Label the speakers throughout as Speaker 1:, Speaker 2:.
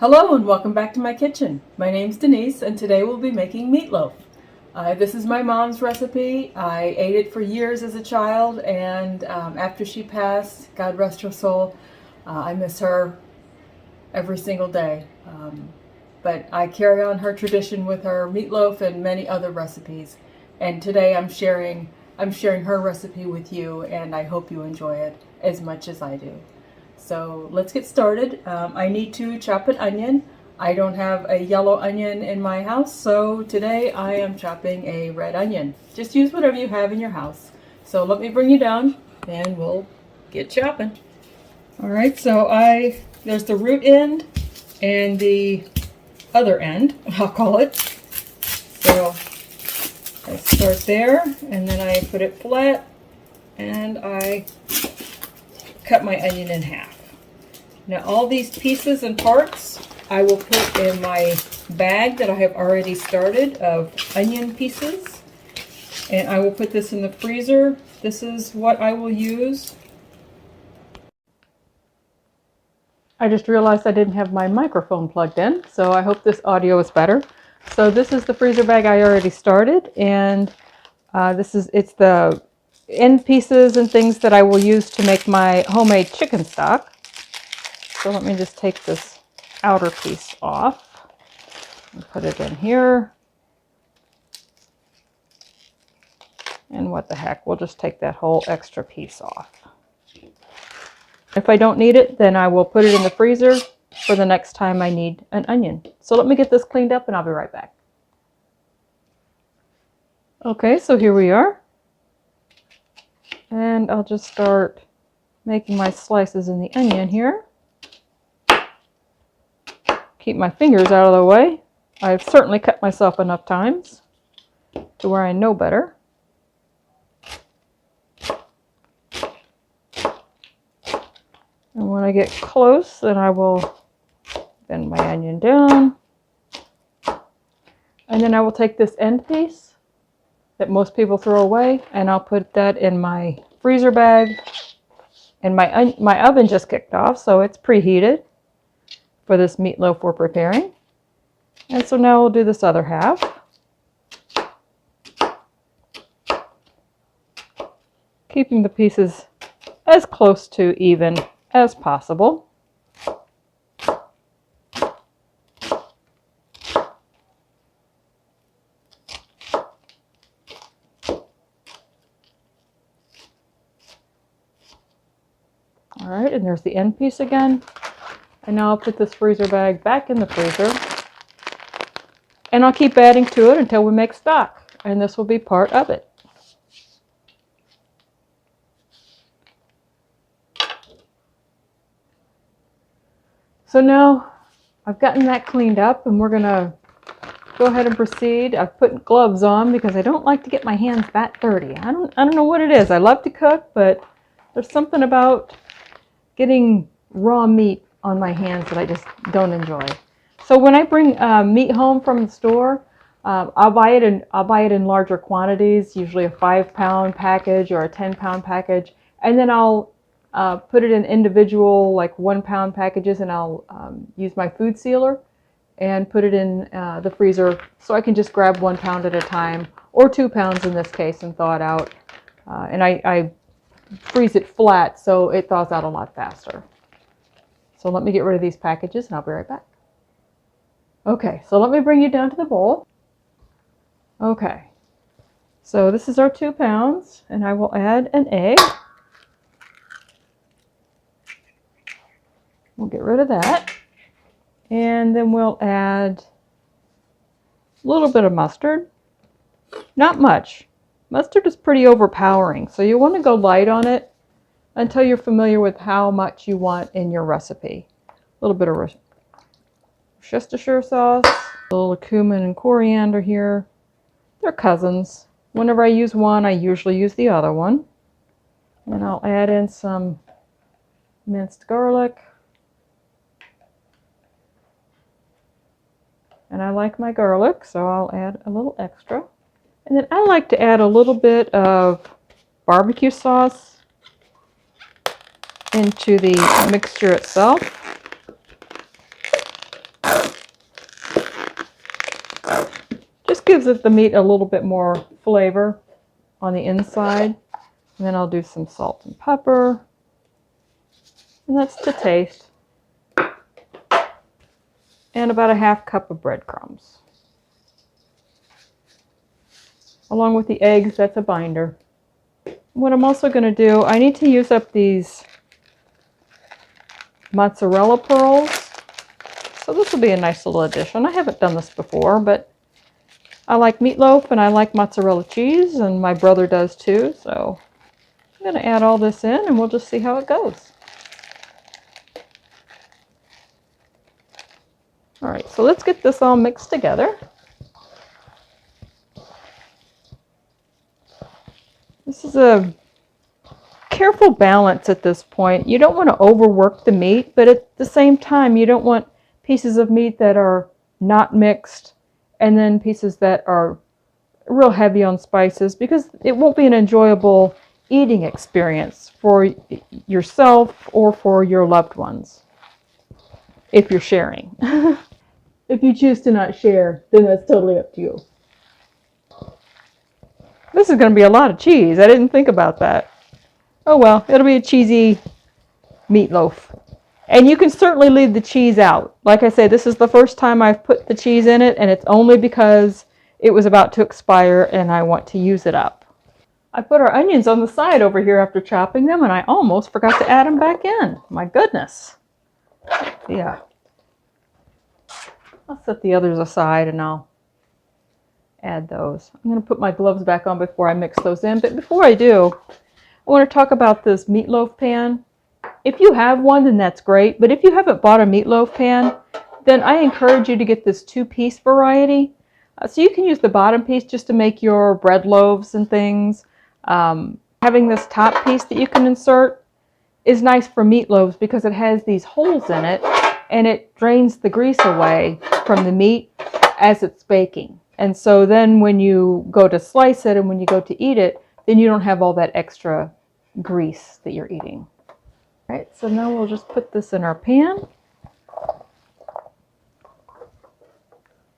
Speaker 1: Hello and welcome back to my kitchen. My name's Denise and today we'll be making meatloaf. This is my mom's recipe. I ate it for years as a child and after she passed, God rest her soul, I miss her every single day. But I carry on her tradition with her meatloaf and many other recipes. And today I'm sharing her recipe with you and I hope you enjoy it as much as I do. So let's get started. I need to chop an onion. I don't have a yellow onion in my house, so today I am chopping a red onion. Just use whatever you have in your house. So let me bring you down and we'll get chopping. All right, so there's the root end and the other end, I'll call it. So I start there and then I put it flat and I cut my onion in half. Now all these pieces and parts I will put in my bag that I have already started of onion pieces. And I will put this in the freezer. This is what I will use. I just realized I didn't have my microphone plugged in, so I hope this audio is better. So this is the freezer bag I already started, and it's the end pieces and things that I will use to make my homemade chicken stock. So let me just take this outer piece off and put it in here. And what the heck, we'll just take that whole extra piece off. If I don't need it, then I will put it in the freezer for the next time I need an onion. So let me get this cleaned up and I'll be right back. Okay, so here we are. And I'll just start making my slices in the onion here. Keep my fingers out of the way. I've certainly cut myself enough times to where I know better. And when I get close, then I will bend my onion down. And then I will take this end piece that most people throw away and I'll put that in my freezer bag. And my oven just kicked off, so it's preheated for this meatloaf we're preparing. And so now we'll do this other half. Keeping the pieces as close to even as possible. All right, and there's the end piece again. And now I'll put this freezer bag back in the freezer. And I'll keep adding to it until we make stock. And this will be part of it. So now I've gotten that cleaned up and we're gonna go ahead and proceed. I've put gloves on because I don't like to get my hands that dirty. I don't know what it is. I love to cook, but there's something about getting raw meat on my hands that I just don't enjoy. So when I bring meat home from the store, I'll buy it in larger quantities, usually a 5-pound package or a 10-pound package, and then I'll put it in individual like 1-pound packages, and I'll use my food sealer and put it in the freezer so I can just grab 1 pound at a time, or 2 pounds in this case, and thaw it out. And I freeze it flat so it thaws out a lot faster. So let me get rid of these packages and I'll be right back. Okay, so let me bring you down to the bowl. Okay, so this is our 2 pounds and I will add an egg. We'll get rid of that. And then we'll add a little bit of mustard. Not much. Mustard is pretty overpowering, so you want to go light on it until you're familiar with how much you want in your recipe. A little bit of Worcestershire sauce, a little cumin and coriander here. They're cousins. Whenever I use one, I usually use the other one. And I'll add in some minced garlic. And I like my garlic, so I'll add a little extra. And then I like to add a little bit of barbecue sauce into the mixture itself. gives it the meat a little bit more flavor on the inside. And then I'll do some salt and pepper. And that's to taste. And about a half cup of breadcrumbs. Along with the eggs, that's a binder. What I'm also going to do, I need to use up these mozzarella pearls. So this will be a nice little addition. I haven't done this before, but I like meatloaf and I like mozzarella cheese, and my brother does too. So I'm going to add all this in and we'll just see how it goes. All right, so let's get this all mixed together. This is a careful balance at this point. You don't want to overwork the meat, but at the same time, you don't want pieces of meat that are not mixed and then pieces that are real heavy on spices, because it won't be an enjoyable eating experience for yourself or for your loved ones if you're sharing. If you choose to not share, then that's totally up to you. This is going to be a lot of cheese. I didn't think about that. Oh well, it'll be a cheesy meatloaf. And you can certainly leave the cheese out. Like I say, this is the first time I've put the cheese in it, and it's only because it was about to expire and I want to use it up. I put our onions on the side over here after chopping them, and I almost forgot to add them back in. My goodness. Yeah. I'll set the others aside and I'll add those. I'm going to put my gloves back on before I mix those in. But before I do, I want to talk about this meatloaf pan. If you have one, then that's great. But if you haven't bought a meatloaf pan, then I encourage you to get this two-piece variety. So you can use the bottom piece just to make your bread loaves and things. Having this top piece that you can insert is nice for meatloaves because it has these holes in it and it drains the grease away from the meat as it's baking. And so then when you go to slice it and when you go to eat it, then you don't have all that extra grease that you're eating. All right, so now we'll just put this in our pan.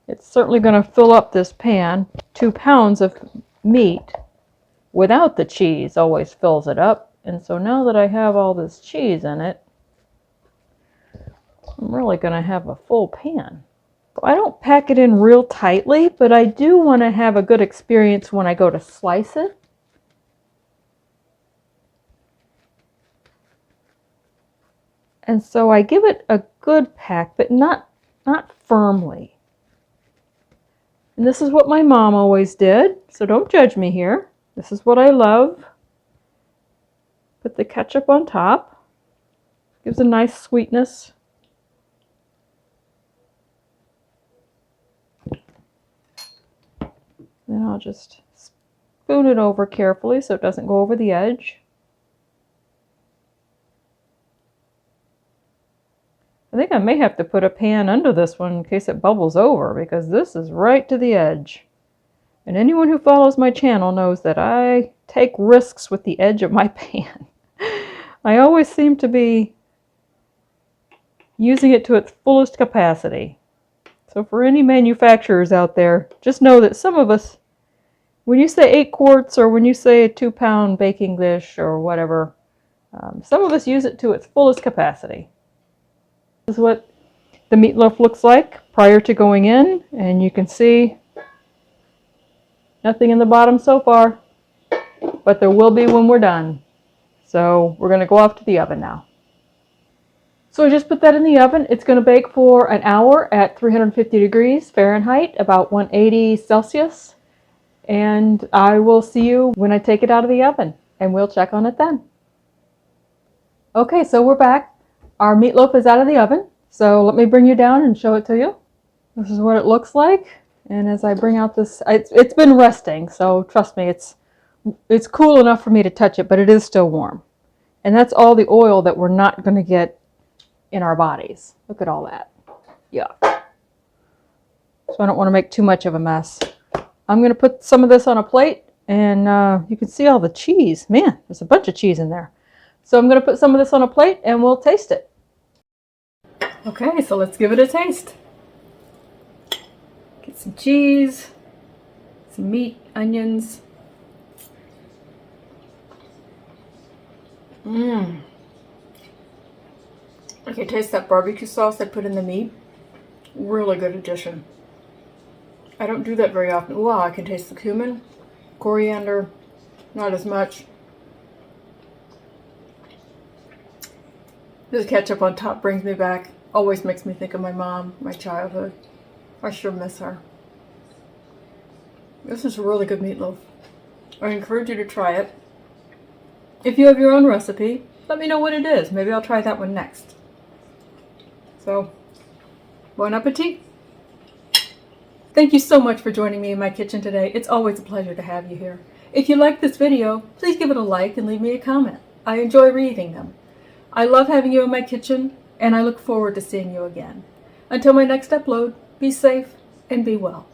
Speaker 1: It's certainly going to fill up this pan. 2 pounds of meat without the cheese always fills it up. And so now that I have all this cheese in it, I'm really going to have a full pan. I don't pack it in real tightly, but I do want to have a good experience when I go to slice it. And so I give it a good pack, but not firmly. And this is what my mom always did, so don't judge me here. This is what I love. Put the ketchup on top. Gives a nice sweetness. Then I'll just spoon it over carefully so it doesn't go over the edge. I think I may have to put a pan under this one in case it bubbles over, because this is right to the edge. And anyone who follows my channel knows that I take risks with the edge of my pan. I always seem to be using it to its fullest capacity. So for any manufacturers out there, just know that some of us, when you say 8 quarts or when you say a 2-pound baking dish or whatever, some of us use it to its fullest capacity. This is what the meatloaf looks like prior to going in, and you can see nothing in the bottom so far, but there will be when we're done. So we're going to go off to the oven now. So I just put that in the oven. It's going to bake for an hour at 350 degrees Fahrenheit, about 180 Celsius. And I will see you when I take it out of the oven, and we'll check on it then. Okay, so we're back. Our meatloaf is out of the oven. So let me bring you down and show it to you. This is what it looks like. And as I bring out this, it's been resting, so trust me, it's cool enough for me to touch it, but it is still warm. And that's all the oil that we're not going to get in our bodies. Look at all that. Yuck. So I don't want to make too much of a mess. I'm going to put some of this on a plate, and you can see all the cheese. Man, there's a bunch of cheese in there. So I'm going to put some of this on a plate, and we'll taste it. Okay, so let's give it a taste. Get some cheese. some meat, onions. Mmm. I can taste that barbecue sauce I put in the meat. Really good addition. I don't do that very often. Wow, I can taste the cumin, coriander, not as much. This ketchup on top brings me back. Always makes me think of my mom, my childhood. I sure miss her. This is a really good meatloaf. I encourage you to try it. If you have your own recipe, let me know what it is. Maybe I'll try that one next. So, bon appetit! Thank you so much for joining me in my kitchen today. It's always a pleasure to have you here. If you like this video, please give it a like and leave me a comment. I enjoy reading them. I love having you in my kitchen, and I look forward to seeing you again. Until my next upload, be safe and be well.